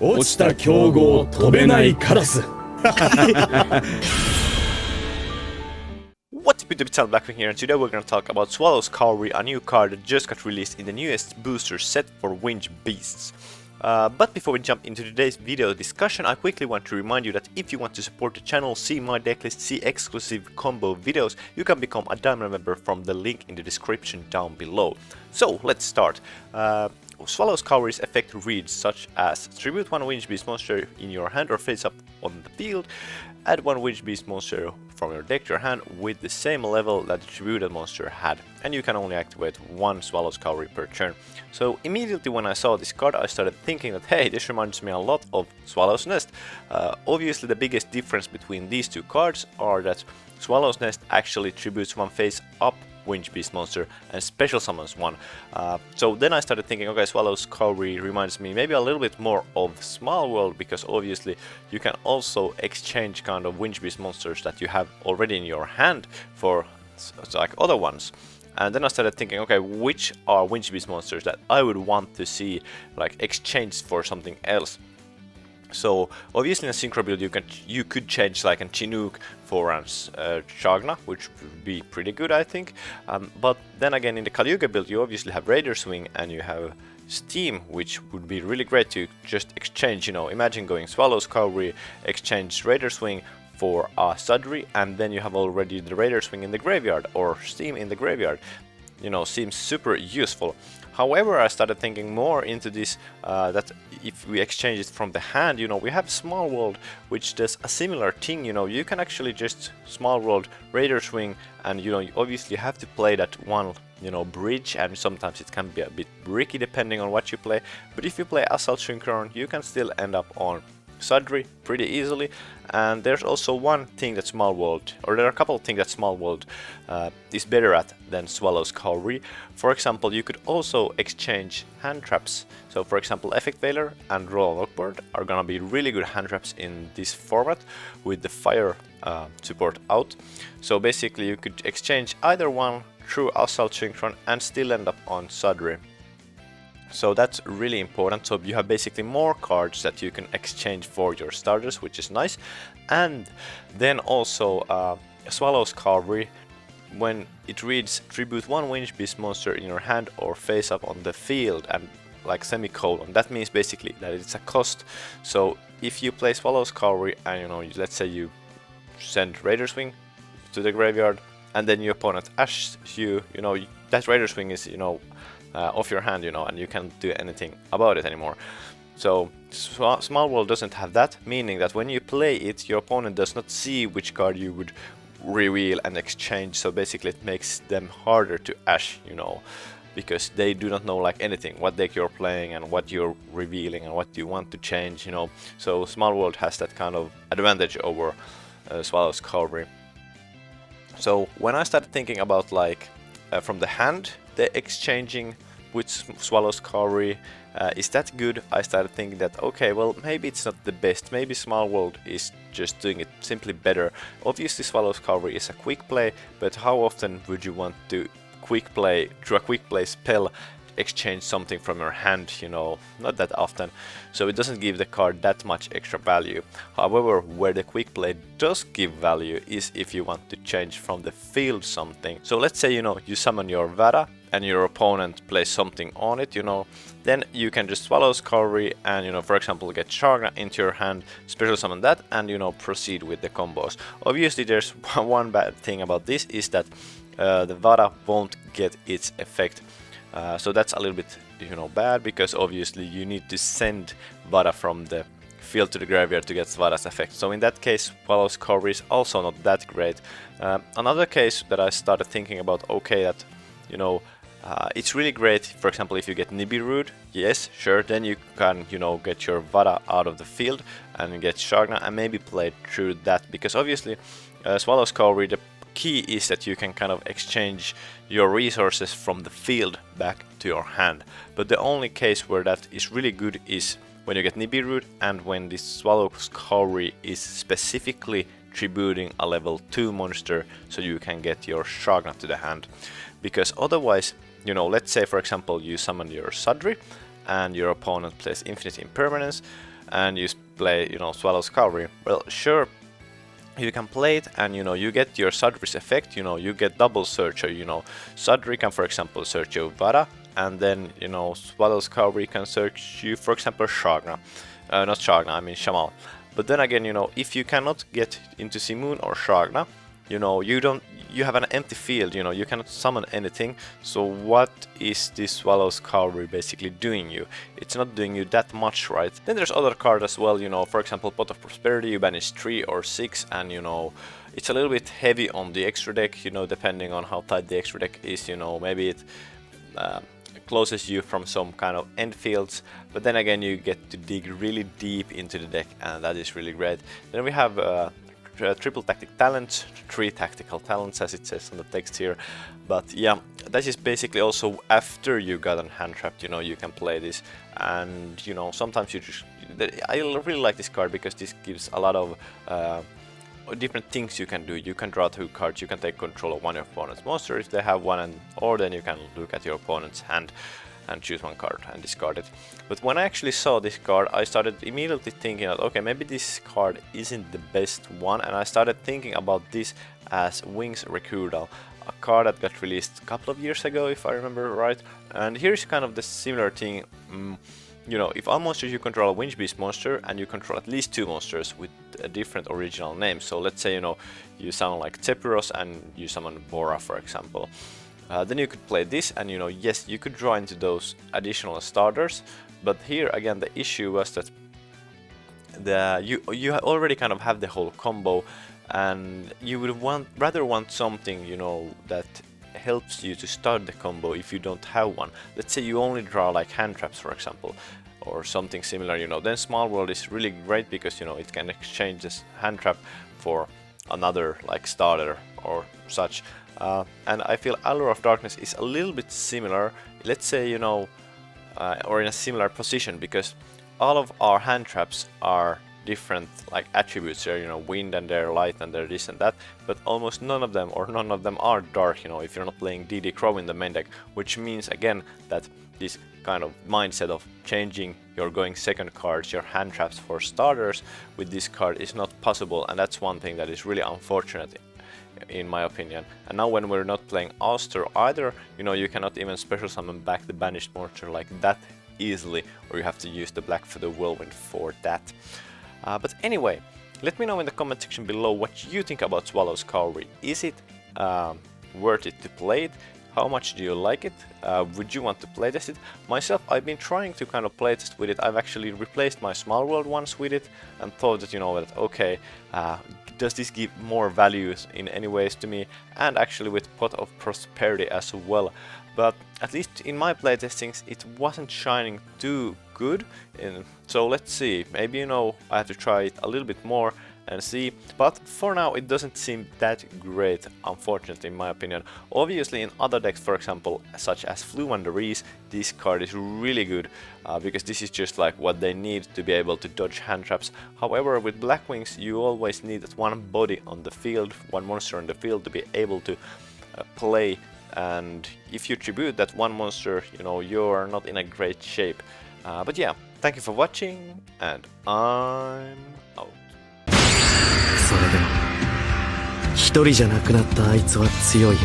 落ちた競合飛べないカラス What's up YouTube, it's Blackwings here, and today we're gonna talk about Swallow's Cavalry, a new card that just got released in the newest booster set for Winged Beasts. But before we jump into today's video discussion, I quickly want to remind you that if you want to support the channel, see my decklist, see exclusive combo videos, you can become a diamond member from the link in the description down below. So let's start. Swallow's Cavalry's effect reads such as tribute one Winged Beast monster in your hand or face up on the field, add one Winged Beast monster from your deck to your hand with the same level that the tributed monster had, and you can only activate one Swallow's Cavalry per turn. So immediately when I saw this card I started thinking that hey, this reminds me a lot of Swallow's Nest. Obviously the biggest difference between these two cards are that Swallow's Nest actually tributes one face up Winged Beast monster and special summons one. So then I started thinking, okay, Swallow's Cavalry reminds me maybe a little bit more of Small World, because obviously you can also exchange kind of Winged Beast monsters that you have already in your hand for like other ones. And then I started thinking, okay, which are Winged Beast monsters that I would want to see like exchanged for something else. So obviously in a synchro build you could change like a Chinook for a Chagna, which would be pretty good, I think. But then again in the Kalyuga build you obviously have Raider Swing and you have Steam, which would be really great to just exchange. You know, imagine going Swallow's Cavalry, exchange Raider Swing for a Sudri, and then you have already the Raider Swing in the graveyard or Steam in the graveyard. You know, seems super useful. However, I started thinking more into this, that if we exchange it from the hand, you know, we have Small World, which does a similar thing. You know, you can actually just Small World, Raider Swing, and you know, you obviously have to play that one, you know, bridge, and sometimes it can be a bit bricky depending on what you play. But if you play Assault Synchron, you can still end up on Sudri pretty easily. And there's also one thing that Small World, or there are a couple of things that Small World is better at than Swallow's Cavalry. For example, you could also exchange hand traps. So for example, Effect Veiler and Roll Lockboard are gonna be really good hand traps in this format with the fire support out. So basically you could exchange either one through Assault Synchron and still end up on Sudri. So that's really important. So you have basically more cards that you can exchange for your starters, which is nice. And then also Swallow's Cavalry, when it reads tribute one Winged Beast monster in your hand or face up on the field, and like semicolon, that means basically that it's a cost. So if you play Swallow's Cavalry and you know, let's say you send Raider Swing to the graveyard and then your opponent ashes you, you know, that Raider Swing is, you know, off your hand, you know, and you can't do anything about it anymore. So Small World doesn't have that, meaning that when you play it, your opponent does not see which card you would reveal and exchange. So basically it makes them harder to ash, you know, because they do not know like anything, what deck you're playing and what you're revealing and what you want to change, you know. So Small World has that kind of advantage over Swallow's Cavalry. So when I started thinking about like from the hand, the exchanging with Swallow's Cavalry, is that good? I started thinking that okay, well maybe it's not the best, maybe Small World is just doing it simply better. Obviously Swallow's Cavalry is a quick play, but how often would you want to quick play through a quick play spell exchange something from your hand? You know, not that often, so it doesn't give the card that much extra value. However, where the quick play does give value is if you want to change from the field something. So let's say, you know, you summon your Vada and your opponent plays something on it, you know, then you can just Swallow's Cavalry and, you know, for example, get Chagna into your hand, special summon that, and, you know, proceed with the combos. Obviously there's one bad thing about this is that the Vada won't get its effect. So that's a little bit, you know, bad, because obviously you need to send Vada from the field to the graveyard to get Vada's effect. So in that case, Swallow's Cavalry is also not that great. Another case that I started thinking about, okay, that, you know, it's really great, for example, if you get Nibiru'd, yes, sure, then you can, you know, get your Vada out of the field and get Chagna and maybe play through that, because obviously Swallow's Cavalry, the key is that you can kind of exchange your resources from the field back to your hand. But the only case where that is really good is when you get Nibiru'd and when this Swallow's Cavalry is specifically tributing a level 2 monster so you can get your Chagna to the hand. Because otherwise, you know, let's say for example you summon your Sudri and your opponent plays infinite impermanence, and you play, you know, Swallow's Cavalry. Well, sure, you can play it, and you know, you get your Sudri's effect, you know, you get double search. So, you know, Sudri can, for example, search you Vara, and then, you know, Swallow's Cavalry can search you, for example, Shagna. Not Shagna, I mean Shamal. But then again, you know, if you cannot get into Simoon or Shagna, you know, you have an empty field, you know, you cannot summon anything. So what is this Swallow's Cavalry basically doing you? It's not doing you that much, right? Then there's other cards as well, you know, for example, Pot of Prosperity, you banish 3 or 6, and you know, it's a little bit heavy on the extra deck, you know, depending on how tight the extra deck is, you know, maybe it closes you from some kind of end fields, but then again you get to dig really deep into the deck, and that is really great. Then we have triple tactic talents, 3 tactical talents as it says on the text here, but yeah, that is basically also after you got on hand trapped, you know, you can play this, and you know, sometimes you just, I really like this card because this gives a lot of different things you can do. You can draw 2 cards, you can take control of one of your opponent's monster if they have one, and or then you can look at your opponent's hand and choose 1 card and discard it. But when I actually saw this card, I started immediately thinking that, okay, maybe this card isn't the best one, and I started thinking about this as Wings Recruital, a card that got released a couple of years ago, if I remember right. And here's kind of the similar thing. You know, if all monsters you control a Winged Beast monster, and you control at least 2 monsters with a different original name. So let's say, you know, you summon like Tepyros and you summon Bora, for example. Then you could play this, and you know, yes, you could draw into those additional starters. But here again, the issue was that you already kind of have the whole combo, and you would rather want something, you know, that helps you to start the combo if you don't have one. Let's say you only draw like hand traps, for example, or something similar, you know, then Small World is really great because, you know, it can exchange this hand trap for another like starter or such. And I feel Allure of Darkness is a little bit similar, let's say, you know, or in a similar position, because all of our hand traps are different like attributes here, you know, wind and they're light and they're this and that, but almost none of them are dark, you know, if you're not playing DD Crow in the main deck, which means again that this kind of mindset of changing your going second cards, your hand traps for starters with this card is not possible, and that's one thing that is really unfortunate in my opinion. And now when we're not playing Auster either, you know, you cannot even special summon back the banished monster like that easily, or you have to use the Black Feather Whirlwind for that. But anyway, let me know in the comment section below what you think about Swallow's Cavalry. Is it worth it to play it? How much do you like it? Would you want to playtest it? Myself, I've been trying to kind of playtest with it. I've actually replaced my Small World ones with it and thought that, you know, that okay, does this give more values in any ways to me? And actually with Pot of Prosperity as well. But at least in my playtestings, it wasn't shining too good. So let's see, maybe, you know, I have to try it a little bit more and see, but for now it doesn't seem that great, unfortunately, in my opinion. Obviously in other decks, for example, such as Flu and Reese, this card is really good, because this is just like what they need to be able to dodge hand traps. However, with Blackwings you always need that one body on the field, one monster on the field to be able to play, and if you tribute that one monster, you know, you're not in a great shape. But yeah, thank you for watching, and I'm out. それでも一人じゃなくなったあいつは強いよ。